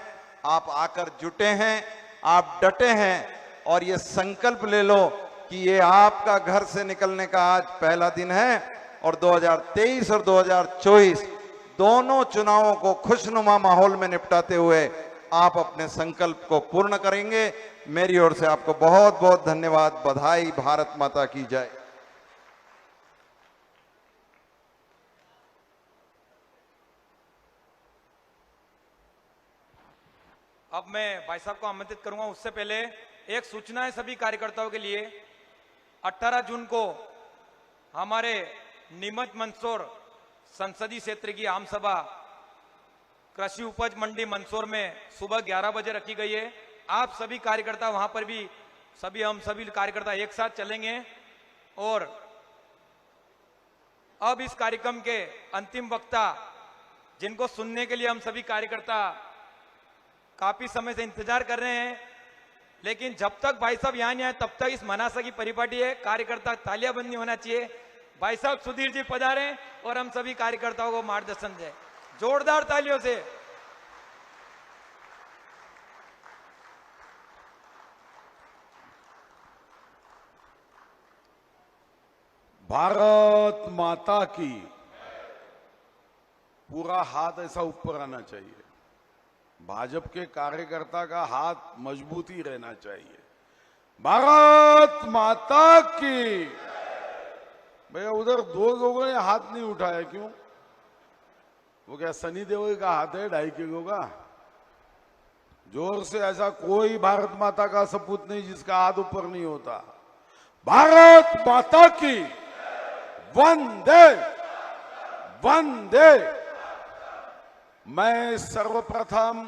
आप आकर जुटे हैं, आप डटे हैं और ये संकल्प ले लो कि ये आपका घर से निकलने का आज पहला दिन है और 2023 और 2024 दोनों चुनावों को खुशनुमा माहौल में निपटाते हुए आप अपने संकल्प को पूर्ण करेंगे। मेरी ओर से आपको बहुत बहुत धन्यवाद, बधाई, भारत माता की जय। अब मैं भाई साहब को आमंत्रित करूंगा। उससे पहले एक सूचना है सभी कार्यकर्ताओं के लिए। 18 जून को हमारे नीमच मंदसौर संसदीय क्षेत्र की आम सभा कृषि उपज मंडी मंदसौर में सुबह 11 बजे रखी गई है। आप सभी कार्यकर्ता वहां पर भी हम सभी कार्यकर्ता एक साथ चलेंगे। और अब इस कार्यक्रम के अंतिम वक्ता जिनको सुनने के लिए हम सभी कार्यकर्ता काफी समय से इंतजार कर रहे हैं, लेकिन जब तक भाई साहब यहां नहीं आए तब तक इस मनासा की परिपाटी है। कार्यकर्ता तालियां बंद नहीं होना चाहिए। भाई साहब सुधीर जी पधारे और हम सभी कार्यकर्ताओं को मार्गदर्शन दें जोरदार तालियों से। भारत माता की। पूरा हाथ ऐसा ऊपर आना चाहिए। भाजपा के कार्यकर्ता का हाथ मजबूती रहना चाहिए। भारत माता की। भैया उधर 2 लोगों ने हाथ नहीं उठाया, क्यों? वो क्या सनी देओल का हाथ है 2.5 किलो का? जोर से ऐसा कोई भारत माता का सपूत नहीं जिसका हाथ ऊपर नहीं होता। भारत माता की वंदे वंदे। मैं सर्वप्रथम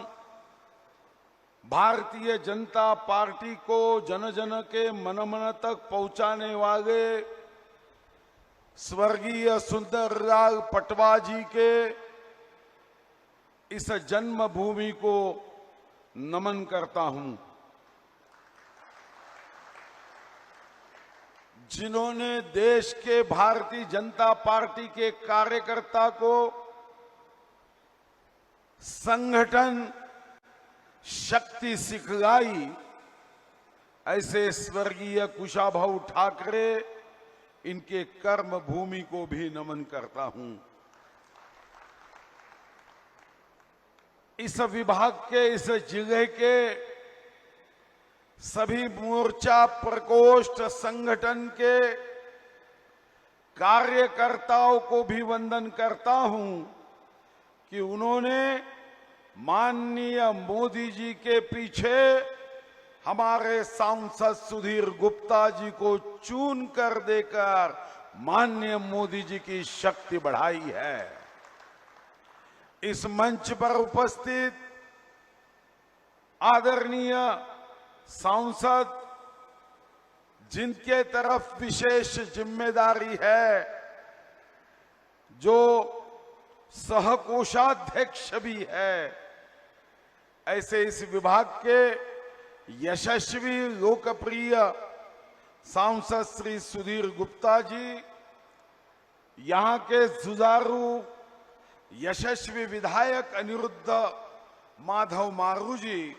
भारतीय जनता पार्टी को जन जन के मन मन तक पहुंचाने वाले स्वर्गीय सुंदरलाल पटवा जी के इस जन्मभूमि को नमन करता हूं, जिन्होंने देश के भारतीय जनता पार्टी के कार्यकर्ता को संगठन शक्ति सिखलाई। ऐसे स्वर्गीय कुशाभाऊ ठाकरे, इनके कर्म भूमि को भी नमन करता हूं। इस विभाग के, इस जिले के सभी मोर्चा प्रकोष्ठ संगठन के कार्यकर्ताओं को भी वंदन करता हूं कि उन्होंने माननीय मोदी जी के पीछे हमारे सांसद सुधीर गुप्ता जी को चुन कर देकर माननीय मोदी जी की शक्ति बढ़ाई है। इस मंच पर उपस्थित आदरणीय सांसद, जिनके तरफ विशेष जिम्मेदारी है, जो सहकोषाध्यक्ष भी है, ऐसे इस विभाग के यशस्वी लोकप्रिय सांसद श्री सुधीर गुप्ता जी, यहां के जुझारू यशस्वी विधायक अनिरुद्ध माधव मारू जी,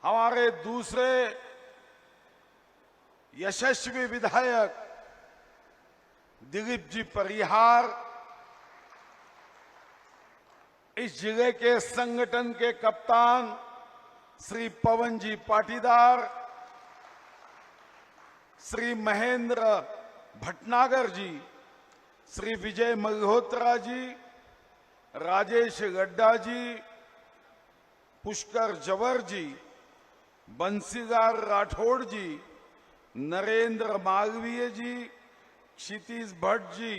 हमारे दूसरे यशस्वी विधायक दिलीप जी परिहार, इस जिले के संगठन के कप्तान श्री पवन जी पाटीदार, श्री महेंद्र भटनागर जी, श्री विजय मल्होत्रा जी, राजेश गड्डा जी, पुष्कर जवर जी, बंसीलाल राठौड़ जी, नरेंद्र मालवीय जी, क्षितिज भट्ट जी,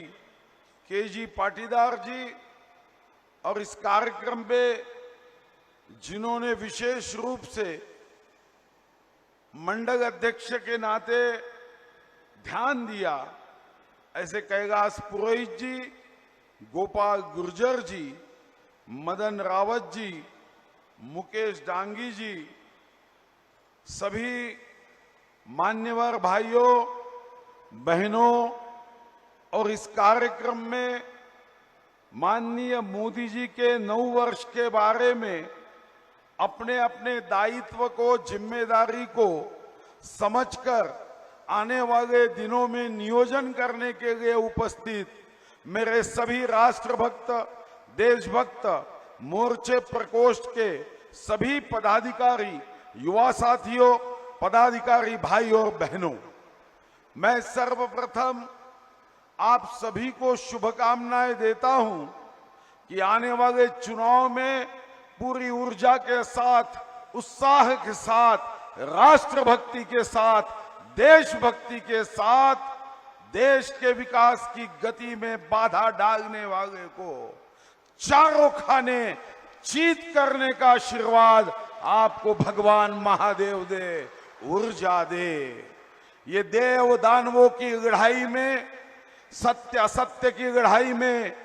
केजी पाटीदार जी, और इस कार्यक्रम में जिन्होंने विशेष रूप से मंडल अध्यक्ष के नाते ध्यान दिया, ऐसे कैलाश पुरोहित जी, गोपाल गुर्जर जी, मदन रावत जी, मुकेश डांगी जी, सभी मान्यवर भाइयों बहनों, और इस कार्यक्रम में माननीय मोदी जी के 9 वर्ष के बारे में अपने अपने दायित्व को, जिम्मेदारी को समझकर आने वाले दिनों में नियोजन करने के लिए उपस्थित मेरे सभी राष्ट्रभक्त, देशभक्त, मोर्चे प्रकोष्ठ के सभी पदाधिकारी, युवा साथियों, पदाधिकारी भाई और बहनों, मैं सर्वप्रथम आप सभी को शुभकामनाएं देता हूं कि आने वाले चुनाव में पूरी ऊर्जा के साथ, उत्साह के साथ, राष्ट्रभक्ति के साथ, देशभक्ति के साथ देश के विकास की गति में बाधा डालने वाले को चारों खाने चीत करने का आशीर्वाद आपको भगवान महादेव दे, ऊर्जा दे। ये देव दानवों की लड़ाई में, सत्य असत्य की लड़ाई में,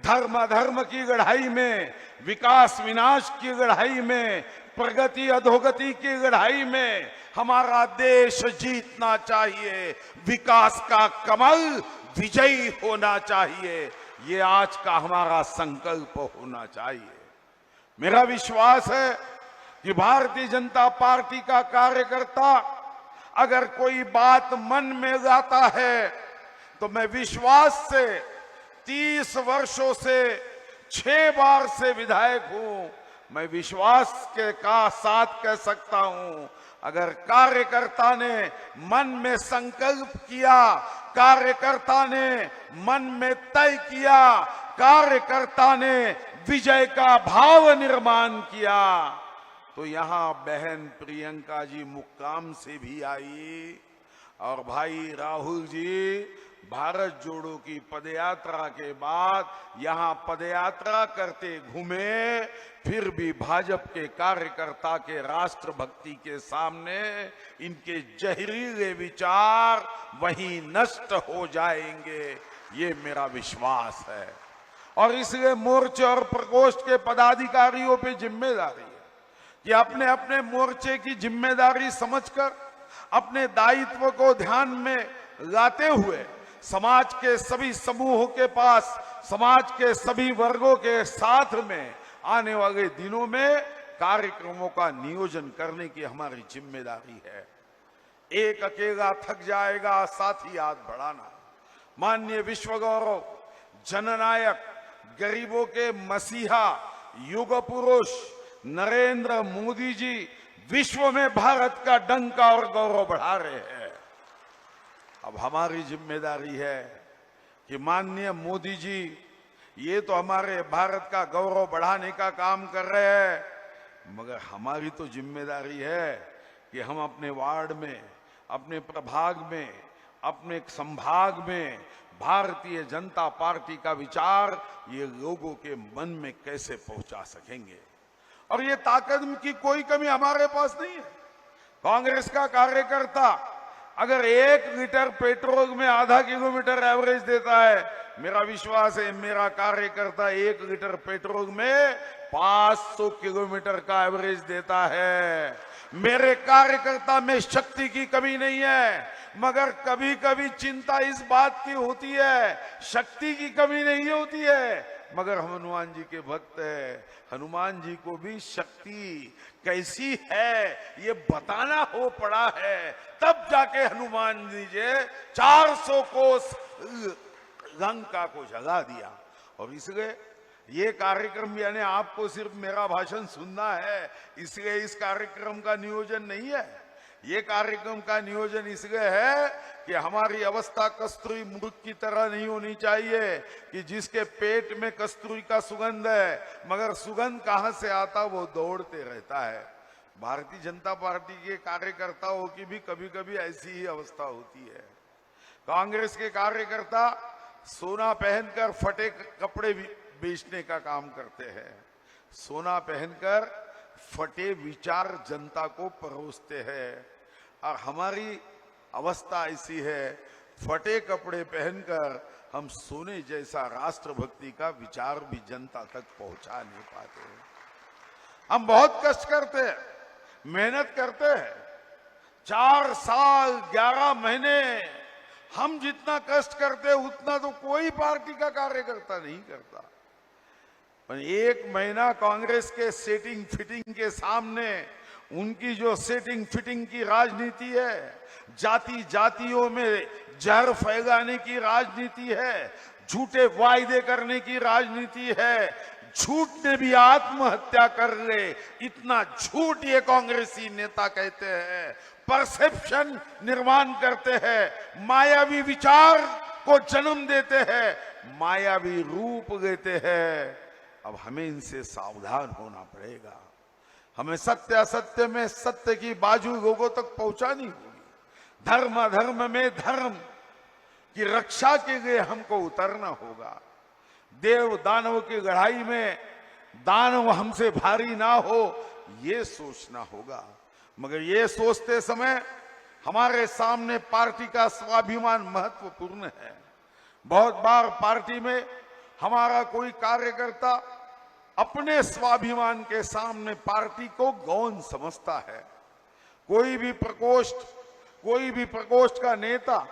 धर्म अधर्म की लड़ाई में, विकास विनाश की लड़ाई में, प्रगति अधोगति की लड़ाई में हमारा देश जीतना चाहिए। विकास का कमल विजयी होना चाहिए। ये आज का हमारा संकल्प होना चाहिए। मेरा विश्वास है कि भारतीय जनता पार्टी का कार्यकर्ता अगर कोई बात मन में लाता है तो मैं विश्वास से 30 वर्षों से 6 बार से विधायक हूं, मैं विश्वास के साथ कह सकता हूं, अगर कार्यकर्ता ने मन में संकल्प किया, कार्यकर्ता ने मन में तय किया, कार्यकर्ता ने विजय का भाव निर्माण किया, तो यहां बहन प्रियंका जी मुक्काम से भी आई और भाई राहुल जी भारत जोड़ो की पदयात्रा के बाद यहां पदयात्रा करते घूमे, फिर भी भाजपा के कार्यकर्ता के राष्ट्रभक्ति के सामने इनके जहरीले विचार वहीं नष्ट हो जाएंगे, ये मेरा विश्वास है। और इसलिए मोर्चे और प्रकोष्ठ के पदाधिकारियों पे जिम्मेदारी है कि अपने अपने मोर्चे की जिम्मेदारी समझकर अपने दायित्व को ध्यान में लाते हुए समाज के सभी समूहों के पास, समाज के सभी वर्गों के साथ में आने वाले दिनों में कार्यक्रमों का नियोजन करने की हमारी जिम्मेदारी है। एक अकेला थक जाएगा, साथी हाथ बढ़ाना। माननीय विश्व गौरव, जननायक, गरीबों के मसीहा, युग पुरुष नरेंद्र मोदी जी विश्व में भारत का डंका और गौरव बढ़ा रहे हैं। अब हमारी जिम्मेदारी है कि माननीय मोदी जी ये तो हमारे भारत का गौरव बढ़ाने का काम कर रहे हैं, मगर हमारी तो जिम्मेदारी है कि हम अपने वार्ड में, अपने प्रभाग में, अपने संभाग में भारतीय जनता पार्टी का विचार ये लोगों के मन में कैसे पहुंचा सकेंगे। और ये ताकत की कोई कमी हमारे पास नहीं है। कांग्रेस का कार्यकर्ता अगर 1 लीटर पेट्रोल में आधा किलोमीटर एवरेज देता है, मेरा विश्वास है मेरा कार्यकर्ता 1 लीटर पेट्रोल में 500 किलोमीटर का एवरेज देता है। मेरे कार्यकर्ता में शक्ति की कमी नहीं है, मगर कभी कभी चिंता इस बात की होती है, शक्ति की कमी नहीं होती है, मगर हम हनुमान जी के भक्त हैं। हनुमान जी को भी शक्ति कैसी है ये बताना हो पड़ा है, तब जाके हनुमान जी ने 400 कोस लंका को जला दिया। और इसलिए ये कार्यक्रम यानी आपको सिर्फ मेरा भाषण सुनना है, इसलिए इस कार्यक्रम का नियोजन नहीं है। ये कार्यक्रम का नियोजन इसलिए है कि हमारी अवस्था कस्तूरी मृग की तरह नहीं होनी चाहिए कि जिसके पेट में कस्तूरी का सुगंध है, मगर सुगंध कहां से आता वो दौड़ते रहता है। भारतीय जनता पार्टी के कार्यकर्ताओं की भी कभी कभी ऐसी ही अवस्था होती है। कांग्रेस के कार्यकर्ता सोना पहनकर फटे कपड़े बेचने का काम करते हैं, सोना पहनकर फटे विचार जनता को परोसते हैं। और हमारी अवस्था ऐसी है, फटे कपड़े पहनकर हम सोने जैसा राष्ट्रभक्ति का विचार भी जनता तक पहुंचा नहीं पाते हैं। हम बहुत कष्ट करते हैं, मेहनत करते हैं, 4 साल 11 महीने हम जितना कष्ट करते हैं उतना तो कोई पार्टी का कार्यकर्ता नहीं करता। पर 1 महीना कांग्रेस के सेटिंग फिटिंग के सामने उनकी जो सेटिंग फिटिंग की राजनीति है, जाति जातियों में जहर फैलाने की राजनीति है, झूठे वायदे करने की राजनीति है, झूठ ने भी आत्महत्या कर ले, इतना झूठ ये कांग्रेसी नेता कहते हैं, परसेप्शन निर्माण करते हैं, मायावी विचार को जन्म देते हैं, मायावी रूप देते हैं। अब हमें इनसे सावधान होना पड़ेगा। हमें सत्य असत्य में सत्य की बाजू लोगों तक पहुंचानी होगी। धर्म अधर्म में धर्म की रक्षा के लिए हमको उतरना होगा। देव दानव की लड़ाई में दानव हमसे भारी ना हो, ये सोचना होगा। मगर ये सोचते समय हमारे सामने पार्टी का स्वाभिमान महत्वपूर्ण है। बहुत बार पार्टी में हमारा कोई कार्यकर्ता अपने स्वाभिमान के सामने पार्टी को गौण समझता है। कोई भी प्रकोष्ठ का नेता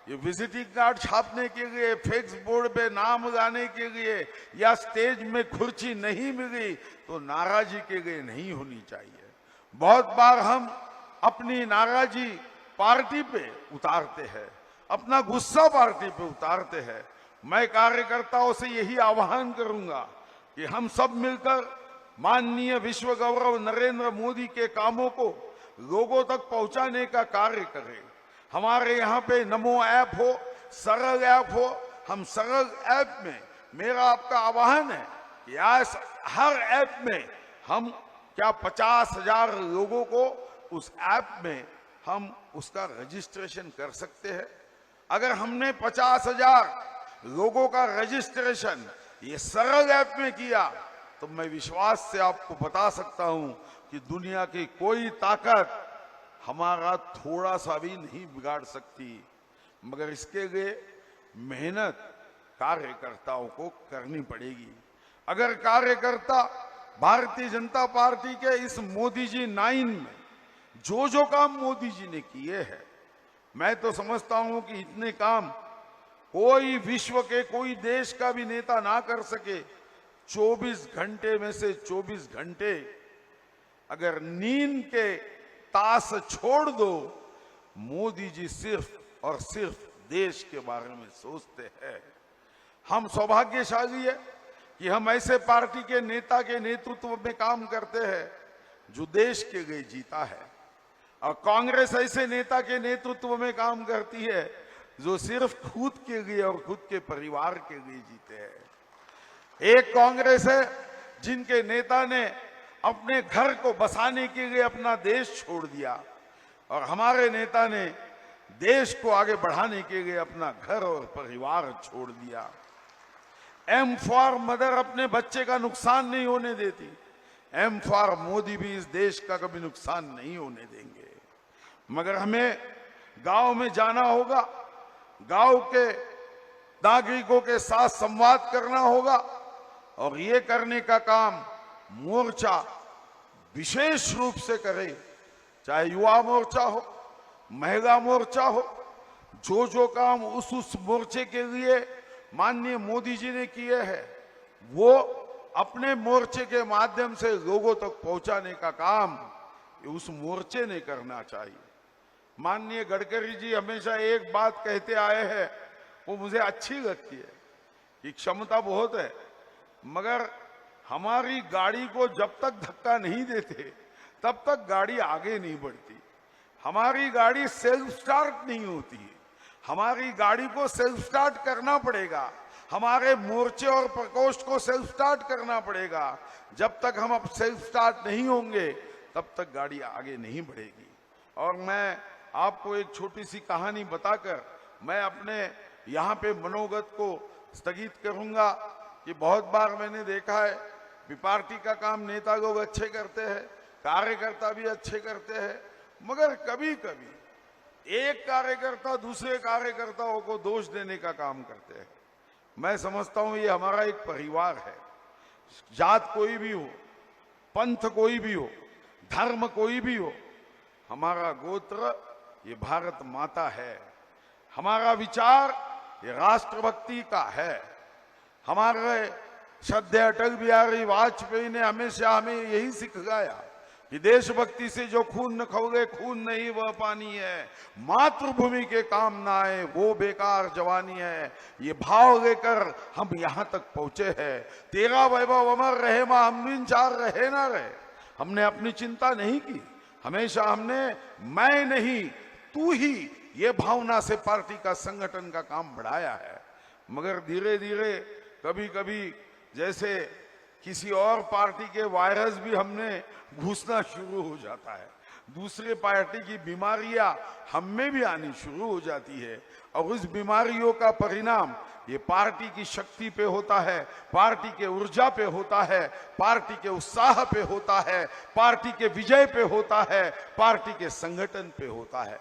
ये विजिटिंग कार्ड छापने के लिए, फ्लेक्स बोर्ड पे नाम लगाने के लिए या स्टेज में कुर्सी नहीं मिली तो नाराजी के लिए नहीं होनी चाहिए। बहुत बार हम अपनी नाराजी पार्टी पे उतारते हैं, अपना गुस्सा पार्टी पे उतारते हैं। मैं कार्यकर्ताओं से यही आह्वान करूंगा कि हम सब मिलकर माननीय विश्व गौरव नरेंद्र मोदी के कामों को लोगों तक पहुंचाने का कार्य करें। हमारे यहाँ पे नमो ऐप हो, सरल ऐप हो, हम सरल ऐप में मेरा आपका आह्वान है कि आज हर ऐप में हम क्या 50,000 लोगों को उस ऐप में हम उसका रजिस्ट्रेशन कर सकते हैं। अगर हमने 50,000 लोगों का रजिस्ट्रेशन ये सरल ऐप में किया तो मैं विश्वास से आपको बता सकता हूं कि दुनिया की कोई ताकत हमारा थोड़ा सा भी नहीं बिगाड़ सकती। मगर इसके लिए मेहनत कार्यकर्ताओं को करनी पड़ेगी। अगर कार्यकर्ता भारतीय जनता पार्टी के इस मोदी जी 9 में जो काम मोदी जी ने किए हैं, मैं तो समझता हूं कि इतने काम कोई विश्व के कोई देश का भी नेता ना कर सके। 24 घंटे में से 24 घंटे अगर नींद के तास छोड़ दो, मोदी जी सिर्फ और सिर्फ देश के बारे में सोचते हैं। हम सौभाग्यशाली है कि हम ऐसे पार्टी के नेता के नेतृत्व में काम करते हैं जो देश के लिए जीता है, और कांग्रेस ऐसे नेता के नेतृत्व में काम करती है जो सिर्फ खुद के लिए और खुद के परिवार के लिए जीते हैं। एक कांग्रेस है जिनके नेता ने अपने घर को बसाने के लिए अपना देश छोड़ दिया, और हमारे नेता ने देश को आगे बढ़ाने के लिए अपना घर और परिवार छोड़ दिया। एम फॉर मदर अपने बच्चे का नुकसान नहीं होने देती, एम फॉर मोदी भी इस देश का कभी नुकसान नहीं होने देंगे। मगर हमें गांव में जाना होगा, गांव के नागरिकों के साथ संवाद करना होगा, और ये करने का काम मोर्चा विशेष रूप से करे। चाहे युवा मोर्चा हो, महिला मोर्चा हो, जो काम उस मोर्चे के लिए माननीय मोदी जी ने किए हैं वो अपने मोर्चे के माध्यम से लोगों तक पहुंचाने का काम उस मोर्चे ने करना चाहिए। माननीय गडकरी जी हमेशा एक बात कहते आए हैं, वो मुझे अच्छी लगती है कि क्षमता बहुत है, मगर हमारी गाड़ी को जब तक धक्का नहीं देते तब तक गाड़ी आगे नहीं बढ़ती। हमारी गाड़ी सेल्फ स्टार्ट नहीं होती है, हमारी गाड़ी को सेल्फ स्टार्ट करना पड़ेगा। हमारे मोर्चे और प्रकोष्ठ को सेल्फ स्टार्ट करना पड़ेगा। जब तक हम अब सेल्फ स्टार्ट नहीं होंगे तब तक गाड़ी आगे नहीं बढ़ेगी। और मैं आपको एक छोटी सी कहानी बताकर मैं अपने यहाँ पे मनोगत को स्थगित करूंगा कि बहुत बार मैंने देखा है कि पार्टी का काम नेता लोग अच्छे करते हैं, कार्यकर्ता भी अच्छे करते हैं, मगर कभी कभी एक कार्यकर्ता दूसरे कार्यकर्ताओं को दोष देने का काम करते हैं। मैं समझता हूं ये हमारा एक परिवार है। जात कोई भी हो, पंथ कोई भी हो, धर्म कोई भी हो, हमारा गोत्र ये भारत माता है। हमारा विचार ये राष्ट्रभक्ति का है। हमारे श्रद्धेय अटल बिहारी वाजपेयी ने हमेशा हमें यही सिखाया कि देशभक्ति से जो खून न खौले खून नहीं वह पानी है, मातृभूमि के काम ना आए वो बेकार जवानी है। ये भाव लेकर हम यहां तक पहुंचे हैं। तेरा वैभव अमर रहे मां हम दिन चार रहे ना रहे, हमने अपनी चिंता नहीं की। हमेशा हमने मैं नहीं तू ही ये भावना से पार्टी का संगठन का काम बढ़ाया है। मगर धीरे धीरे कभी कभी जैसे किसी और पार्टी के वायरस भी हमने घुसना शुरू हो जाता है, दूसरे पार्टी की बीमारियां हम में भी आनी शुरू हो जाती है। और उस बीमारियों का परिणाम ये पार्टी की शक्ति पे होता है, पार्टी के ऊर्जा पे होता है, पार्टी के उत्साह पे होता है, पार्टी के विजय पे होता है, पार्टी के संगठन पे होता है।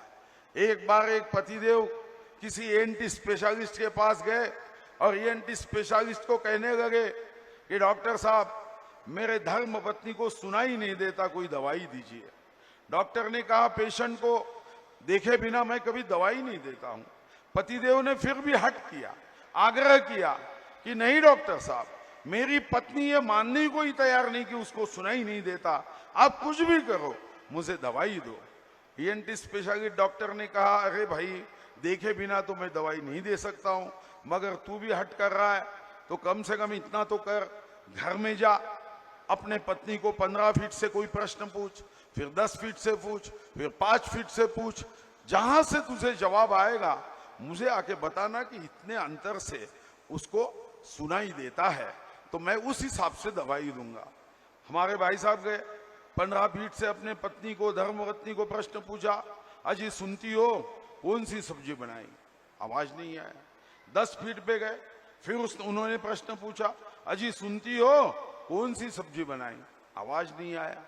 एक बार एक पतिदेव किसी एएनटी स्पेशलिस्ट के पास गए और एएनटी स्पेशलिस्ट को कहने लगे कि डॉक्टर साहब मेरे धर्म पत्नी को सुनाई नहीं देता, कोई दवाई दीजिए। डॉक्टर ने कहा पेशेंट को देखे बिना मैं कभी दवाई नहीं देता हूं। पतिदेव ने फिर भी हट किया, आग्रह किया कि नहीं डॉक्टर साहब, मेरी पत्नी ये मानने को ही तैयार नहीं कि उसको सुनाई नहीं देता, आप कुछ भी करो मुझे दवाई दो। ईएनटी स्पेशलिस्ट डॉक्टर ने कहा अरे भाई देखे बिना तो मैं दवाई नहीं दे सकता हूं, मगर तू भी हट कर रहा है तो कम से कम इतना तो कर, घर में जा अपने पत्नी को 15 फीट से कोई प्रश्न पूछ, फिर 10 फीट से पूछ, फिर 5 फीट से पूछ, जहां से तुझे जवाब आएगा मुझे आके बताना कि इतने अंतर से उसको सुनाई देता है, तो मैं उस हिसाब से दवाई दूंगा। हमारे भाई साहब गए 15 फीट से अपने पत्नी को धर्मपत्नी को प्रश्न पूछा, अजी सुनती हो कौन सी सब्जी बनाई, आवाज नहीं आया। 10 फीट पे गए, फिर उन्होंने प्रश्न पूछा, अजी सुनती हो कौन सी सब्जी बनाई, आवाज नहीं आया।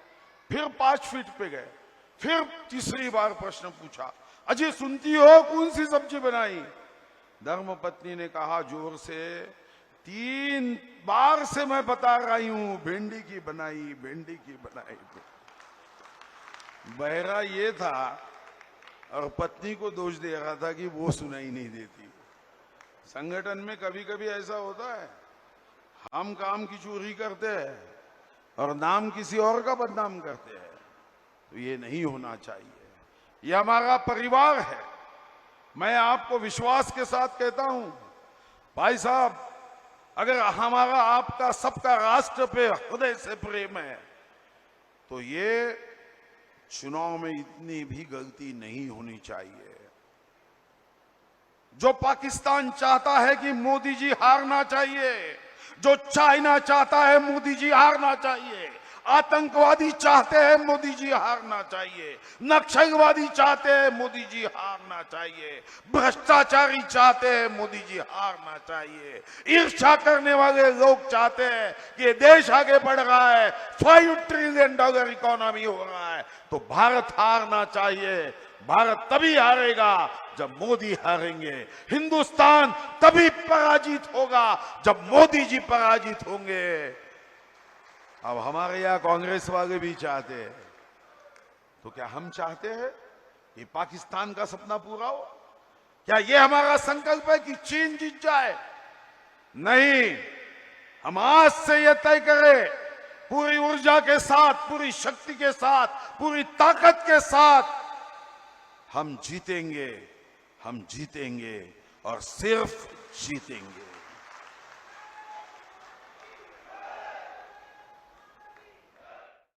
फिर 5 फीट पे गए, फिर तीसरी बार प्रश्न पूछा, अजी सुनती हो कौन सी सब्जी बनाई। धर्मपत्नी ने कहा जोर से, 3 बार से मैं बता रही हूं भिंडी की बनाई, भिंडी की बनाई। बहरा ये था और पत्नी को दोष दे रहा था कि वो सुनाई नहीं देती। संगठन में कभी कभी ऐसा होता है, हम काम की चोरी करते हैं और नाम किसी और का बदनाम करते हैं, तो ये नहीं होना चाहिए। ये हमारा परिवार है। मैं आपको विश्वास के साथ कहता हूं भाई साहब, अगर हमारा आपका सबका राष्ट्र पे हृदय से प्रेम है तो ये चुनाव में इतनी भी गलती नहीं होनी चाहिए। जो पाकिस्तान चाहता है कि मोदी जी हारना चाहिए, जो चाइना चाहता है मोदी जी हारना चाहिए, आतंकवादी चाहते हैं मोदी जी हारना चाहिए, नक्सलवादी चाहते हैं मोदी जी हारना चाहिए, भ्रष्टाचारी चाहते हैं मोदी जी हारना चाहिए, ईर्ष्या करने वाले लोग चाहते हैं कि ये देश आगे बढ़ रहा है, $5 ट्रिलियन इकोनॉमी हो रहा है, तो भारत हारना चाहिए। भारत तभी हारेगा जब मोदी हारेंगे, हिंदुस्तान तभी पराजित होगा जब मोदी जी पराजित होंगे। अब हमारे यहां कांग्रेस वाले भी चाहते हैं, तो क्या हम चाहते हैं कि पाकिस्तान का सपना पूरा हो? क्या यह हमारा संकल्प है कि चीन जीत जाए? नहीं, हम आज से यह तय करें, पूरी ऊर्जा के साथ, पूरी शक्ति के साथ, पूरी ताकत के साथ हम जीतेंगे, हम जीतेंगे और सिर्फ जीतेंगे।